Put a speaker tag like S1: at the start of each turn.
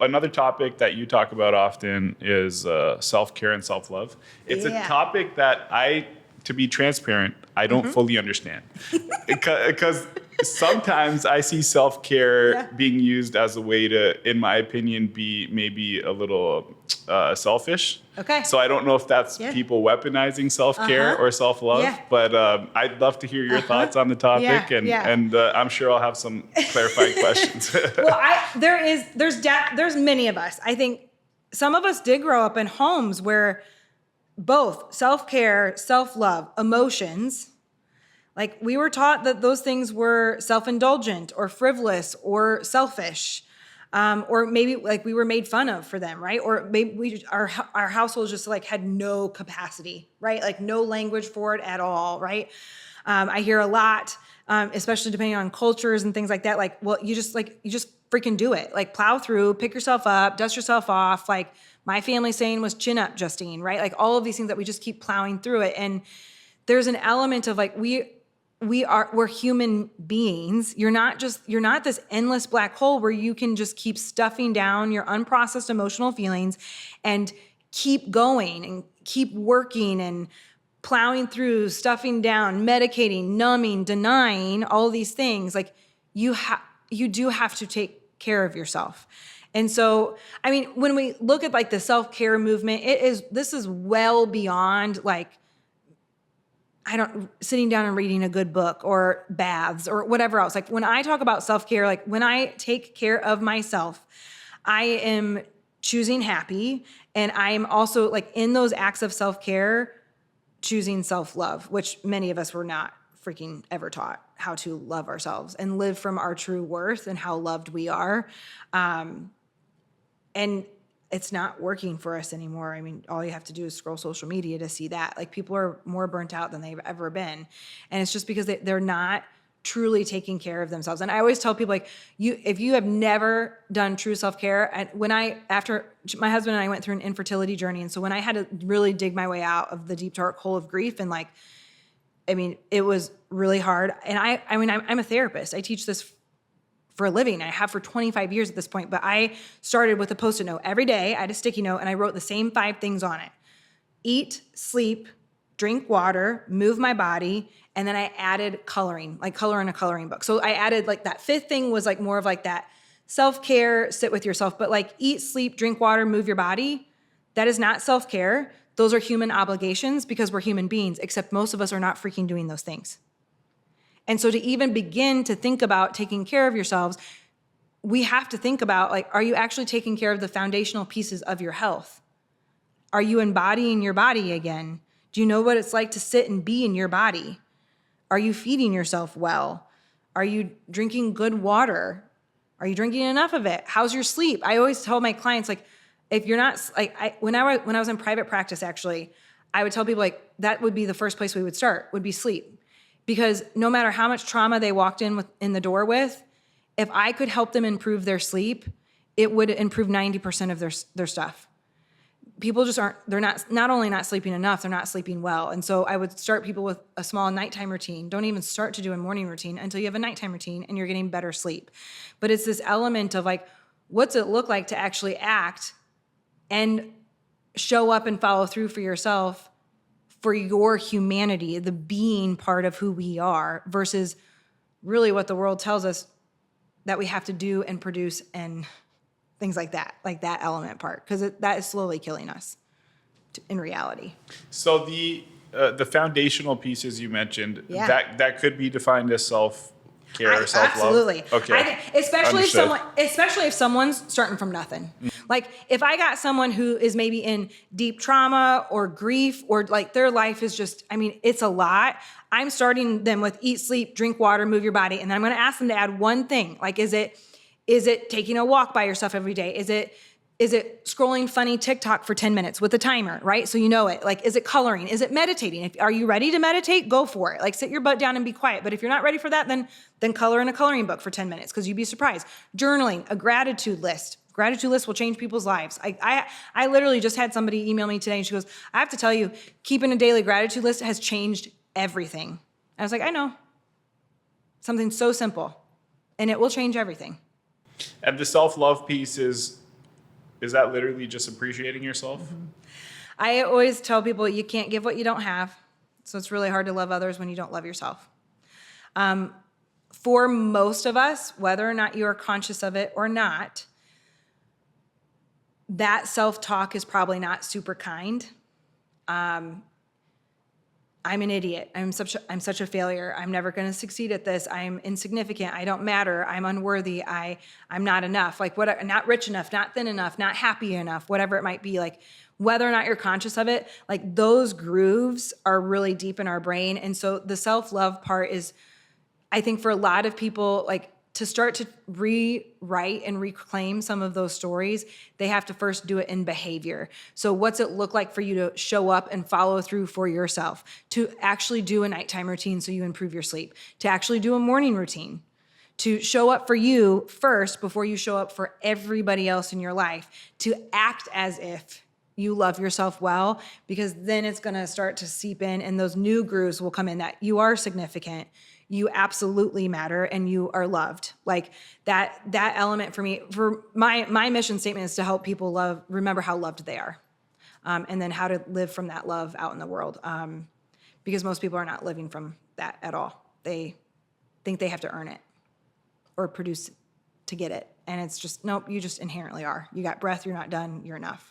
S1: another topic that you talk about often is self-care and self-love. It's a topic that to be transparent, I don't fully understand. Because sometimes I see self-care being used as a way to, in my opinion, be maybe a little selfish.
S2: Okay.
S1: So I don't know if that's people weaponizing self-care or self-love, but I'd love to hear your thoughts on the topic, and I'm sure I'll have some clarifying questions.
S2: Well, there's many of us. I think some of us did grow up in homes where both self-care, self-love, emotions, like we were taught that those things were self-indulgent or frivolous or selfish. Or maybe like we were made fun of for them, right? Or maybe our households just like had no capacity, right? Like no language for it at all, right? I hear a lot, especially depending on cultures and things like that. Like, well, you just freaking do it. Like plow through, pick yourself up, dust yourself off. Like my family saying was chin up, Justine, right? Like all of these things that we just keep plowing through it. And there's an element of like, we're human beings. You're not this endless black hole where you can just keep stuffing down your unprocessed emotional feelings and keep going and keep working and plowing through, stuffing down, medicating, numbing, denying, all these things. Like you do have to take care of yourself. And so, I mean, when we look at like the self-care movement, this is well beyond like, sitting down and reading a good book or baths or whatever else. Like when I talk about self-care, like when I take care of myself, I am choosing happy. And I am also like in those acts of self-care, choosing self-love, which many of us were not freaking ever taught how to love ourselves and live from our true worth and how loved we are. And it's not working for us anymore. I mean, all you have to do is scroll social media to see that. Like people are more burnt out than they've ever been. And it's just because they're not truly taking care of themselves. And I always tell people like, if you have never done true self-care, and after my husband and I went through an infertility journey. And so when I had to really dig my way out of the deep dark hole of grief and like, I mean, it was really hard. And I'm a therapist. I teach this for a living. I have for 25 years at this point, but I started with a Post-it note every day. I had a sticky note and I wrote the same 5 things on it: eat, sleep, drink water, move my body. And then I added coloring, like color in a coloring book. So I added like that 5th thing was like more of like that self-care, sit with yourself, but like eat, sleep, drink water, move your body. That is not self-care. Those are human obligations because we're human beings, except most of us are not freaking doing those things. And so to even begin to think about taking care of yourselves, we have to think about like, are you actually taking care of the foundational pieces of your health? Are you embodying your body again? Do you know what it's like to sit and be in your body? Are you feeding yourself well? Are you drinking good water? Are you drinking enough of it? How's your sleep? I always tell my clients, like, if you're not, like, when I was in private practice, actually, I would tell people like, that would be the first place we would start, would be sleep. Because no matter how much trauma they walked in the door with, if I could help them improve their sleep, it would improve 90% of their stuff. People just they're not only not sleeping enough, they're not sleeping well. And so I would start people with a small nighttime routine. Don't even start to do a morning routine until you have a nighttime routine and you're getting better sleep. But it's this element of like, what's it look like to actually act and show up and follow through for yourself, for your humanity, the being part of who we are, versus really what the world tells us that we have to do and produce and things like that element part, because that is slowly killing us in reality.
S1: So the foundational pieces you mentioned, that could be defined as self-care or self-love?
S2: Absolutely.
S1: Okay.
S2: Especially if someone's starting from nothing. Like if I got someone who is maybe in deep trauma or grief, or like their life is just, I mean, it's a lot. I'm starting them with eat, sleep, drink water, move your body. And then I'm going to ask them to add one thing. Like, is it taking a walk by yourself every day? Is it scrolling funny TikTok for 10 minutes with a timer, right? So you know it. Like, is it coloring? Is it meditating? Are you ready to meditate? Go for it. Like, sit your butt down and be quiet. But if you're not ready for that, then color in a coloring book for 10 minutes, because you'd be surprised. Journaling, a gratitude list. Gratitude list will change people's lives. I literally just had somebody email me today and she goes, I have to tell you, keeping a daily gratitude list has changed everything. I was like, I know. Something so simple, and it will change everything.
S1: And the self-love piece is Is that literally just appreciating yourself?
S2: I always tell people you can't give what you don't have. So it's really hard to love others when you don't love yourself. For most of us, whether or not you are conscious of it or not, that self-talk is probably not super kind. I'm an idiot. I'm such a failure. I'm never going to succeed at this. I'm insignificant. I don't matter. I'm unworthy. I'm not enough. Like what? Not rich enough. Not thin enough. Not happy enough. Whatever it might be. Like whether or not you're conscious of it, like those grooves are really deep in our brain. And so the self-love part is, I think for a lot of people, like to start to rewrite and reclaim some of those stories, they have to first do it in behavior. So what's it look like for you to show up and follow through for yourself, to actually do a nighttime routine so you improve your sleep, to actually do a morning routine, to show up for you first before you show up for everybody else in your life, to act as if you love yourself well, because then it's going to start to seep in and those new grooves will come in that you are significant, you absolutely matter, and you are loved. Like that element for me, for my mission statement is to help people remember how loved they are, and then how to live from that love out in the world, because most people are not living from that at all. They think they have to earn it or produce to get it, and it's just, nope, you just inherently are. You got breath, you're not done, you're enough.